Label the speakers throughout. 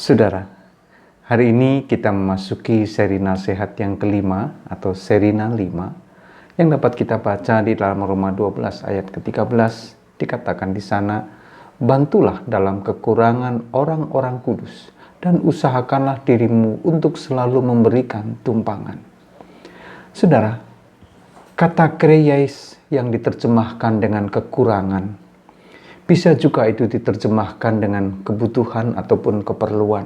Speaker 1: Saudara, hari ini kita memasuki seri nasihat yang kelima atau serina 5 yang dapat kita baca di dalam Roma 12 ayat ke-13. Dikatakan di sana, bantulah dalam kekurangan orang-orang kudus dan usahakanlah dirimu untuk selalu memberikan tumpangan. Saudara, kata kreiais yang diterjemahkan dengan kekurangan bisa juga itu diterjemahkan dengan kebutuhan ataupun keperluan.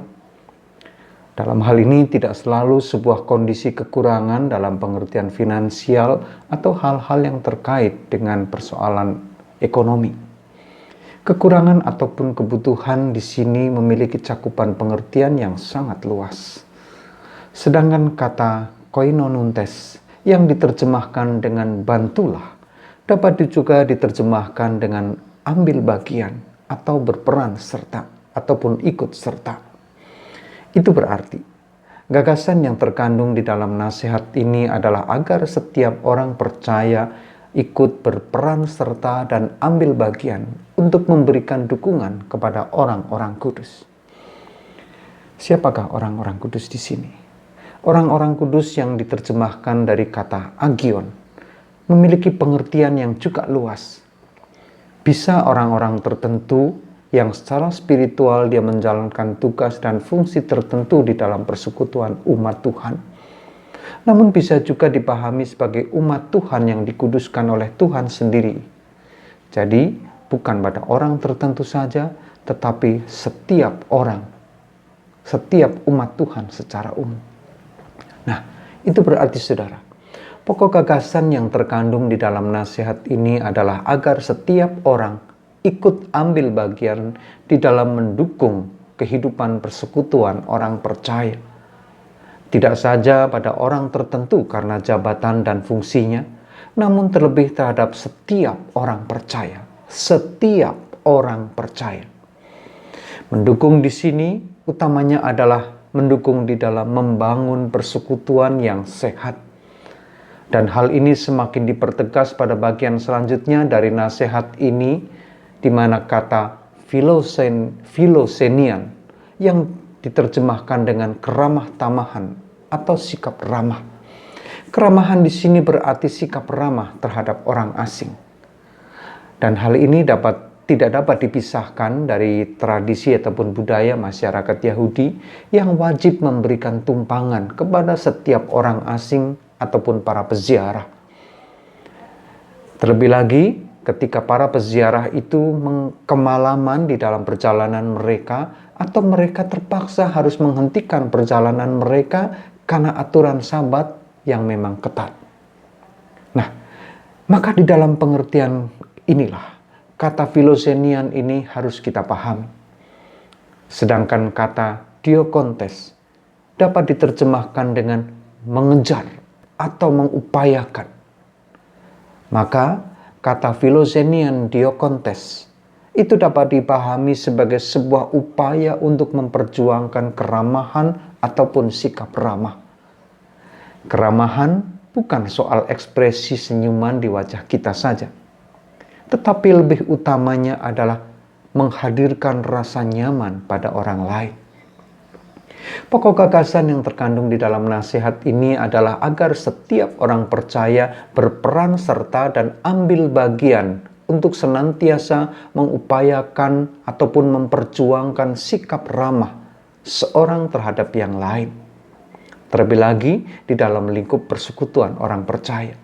Speaker 1: Dalam hal ini tidak selalu sebuah kondisi kekurangan dalam pengertian finansial atau hal-hal yang terkait dengan persoalan ekonomi. Kekurangan ataupun kebutuhan di sini memiliki cakupan pengertian yang sangat luas. Sedangkan kata koinonuntes yang diterjemahkan dengan bantulah dapat juga diterjemahkan dengan ambil bagian atau berperan serta ataupun ikut serta. Itu berarti gagasan yang terkandung di dalam nasihat ini adalah agar setiap orang percaya ikut berperan serta dan ambil bagian untuk memberikan dukungan kepada orang-orang kudus. Siapakah orang-orang kudus di sini? Orang-orang kudus yang diterjemahkan dari kata agion memiliki pengertian yang juga luas. Bisa orang-orang tertentu yang secara spiritual dia menjalankan tugas dan fungsi tertentu di dalam persekutuan umat Tuhan. Namun bisa juga dipahami sebagai umat Tuhan yang dikuduskan oleh Tuhan sendiri. Jadi bukan pada orang tertentu saja, tetapi setiap orang, setiap umat Tuhan secara umum. Nah, itu berarti saudara, pokok gagasan yang terkandung di dalam nasihat ini adalah agar setiap orang ikut ambil bagian di dalam mendukung kehidupan persekutuan orang percaya. Tidak saja pada orang tertentu karena jabatan dan fungsinya, namun terlebih terhadap setiap orang percaya. Setiap orang percaya. Mendukung di sini utamanya adalah mendukung di dalam membangun persekutuan yang sehat. Dan hal ini semakin dipertegas pada bagian selanjutnya dari nasihat ini, di mana kata filosenian yang diterjemahkan dengan keramah tamahan atau sikap ramah. Keramahan di sini berarti sikap ramah terhadap orang asing. Dan hal ini tidak dapat dipisahkan dari tradisi ataupun budaya masyarakat Yahudi yang wajib memberikan tumpangan kepada setiap orang asing ataupun para peziarah. Terlebih lagi ketika para peziarah itu kemalaman di dalam perjalanan mereka atau mereka terpaksa harus menghentikan perjalanan mereka karena aturan Sabat yang memang ketat. Nah, maka di dalam pengertian inilah kata filosenian ini harus kita pahami. Sedangkan kata diokontes dapat diterjemahkan dengan mengejar atau mengupayakan. Maka kata filosenian diokontes itu dapat dipahami sebagai sebuah upaya untuk memperjuangkan keramahan ataupun sikap ramah. Keramahan bukan soal ekspresi senyuman di wajah kita saja, tetapi lebih utamanya adalah menghadirkan rasa nyaman pada orang lain. Pokok gagasan yang terkandung di dalam nasihat ini adalah agar setiap orang percaya berperan serta dan ambil bagian untuk senantiasa mengupayakan ataupun memperjuangkan sikap ramah seorang terhadap yang lain. Terlebih lagi di dalam lingkup persekutuan orang percaya.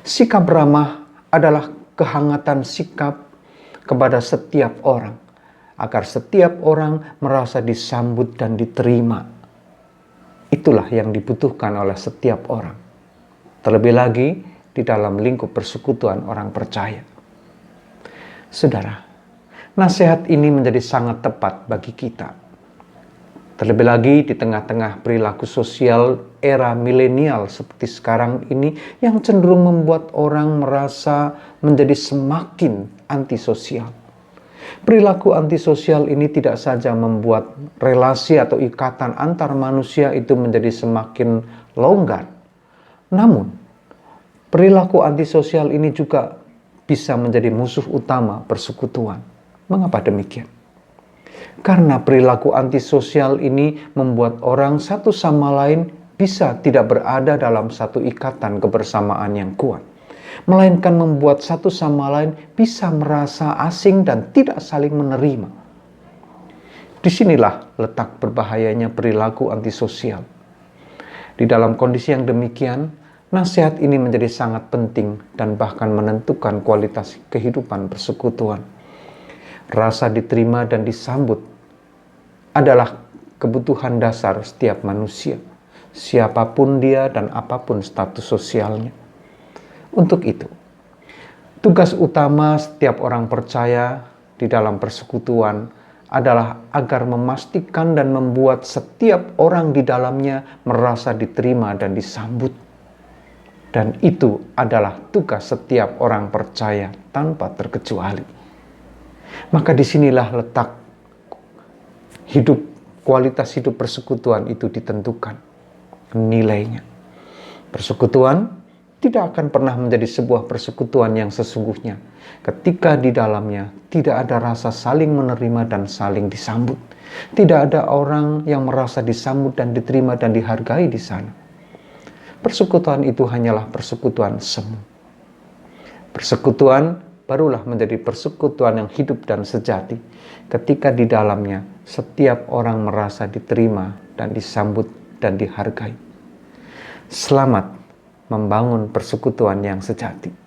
Speaker 1: Sikap ramah adalah kehangatan sikap kepada setiap orang, agar setiap orang merasa disambut dan diterima. Itulah yang dibutuhkan oleh setiap orang. Terlebih lagi di dalam lingkup persekutuan orang percaya. Saudara, nasihat ini menjadi sangat tepat bagi kita. Terlebih lagi di tengah-tengah perilaku sosial era milenial seperti sekarang ini yang cenderung membuat orang merasa menjadi semakin antisosial. Perilaku antisosial ini tidak saja membuat relasi atau ikatan antar manusia itu menjadi semakin longgar. Namun, perilaku antisosial ini juga bisa menjadi musuh utama persekutuan. Mengapa demikian? Karena perilaku antisosial ini membuat orang satu sama lain bisa tidak berada dalam satu ikatan kebersamaan yang kuat, melainkan membuat satu sama lain bisa merasa asing dan tidak saling menerima. Disinilah letak berbahayanya perilaku antisosial. Di dalam kondisi yang demikian, nasihat ini menjadi sangat penting dan bahkan menentukan kualitas kehidupan persekutuan. Rasa diterima dan disambut adalah kebutuhan dasar setiap manusia, siapapun dia dan apapun status sosialnya. Untuk itu, tugas utama setiap orang percaya di dalam persekutuan adalah agar memastikan dan membuat setiap orang di dalamnya merasa diterima dan disambut. Dan itu adalah tugas setiap orang percaya tanpa terkecuali. Maka disinilah letak kualitas hidup persekutuan itu ditentukan nilainya. Persekutuan tidak akan pernah menjadi sebuah persekutuan yang sesungguhnya ketika di dalamnya tidak ada rasa saling menerima dan saling disambut. Tidak ada orang yang merasa disambut dan diterima dan dihargai di sana. Persekutuan itu hanyalah persekutuan semu. Persekutuan barulah menjadi persekutuan yang hidup dan sejati ketika di dalamnya setiap orang merasa diterima dan disambut dan dihargai. Selamat membangun persekutuan yang sejati.